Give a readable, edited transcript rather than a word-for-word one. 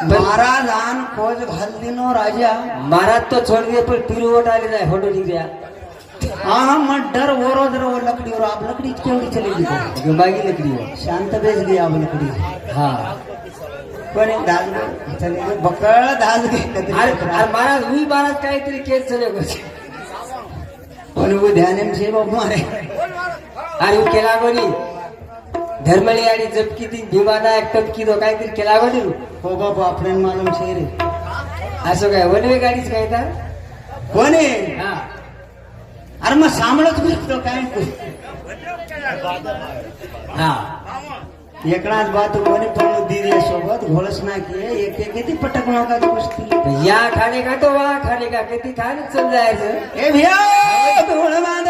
महाराज आन खोज घाल दिनो राजा महाराज तो छोड़ दिए पर तिरुवट आले जाए फोटो ठीक गया हाँ मत डर वो रोज रो लकड़ी और आप लकड़ी क्यों चलेगी बागी लकड़ी हो शांत बेच गई आप लकड़ी हाँ कोणी दाल चले बकळ दाल अरे महाराज हुई महाराज काहीतरी केस चले कोणी वो ध्यान से बाबू मारे अरे वो केला गोनी धर्मली आणि जपकी ती भीमाना एक टपकी दो काहीतरी केला गोनी हो बाबा आपल्याला मालूम छे रे असं काय वनवे गाडीच काय तर कोणी हा अरे मग सांभाळत बसतो काय हा एकनाथ बात कोणी पण दिदी सोबत घोळस ना की एक एक किती पटक नका गोष्टी या खाणे का तो वा खाणे का किती खाणे चल जायचं ए भैया घोळ बांध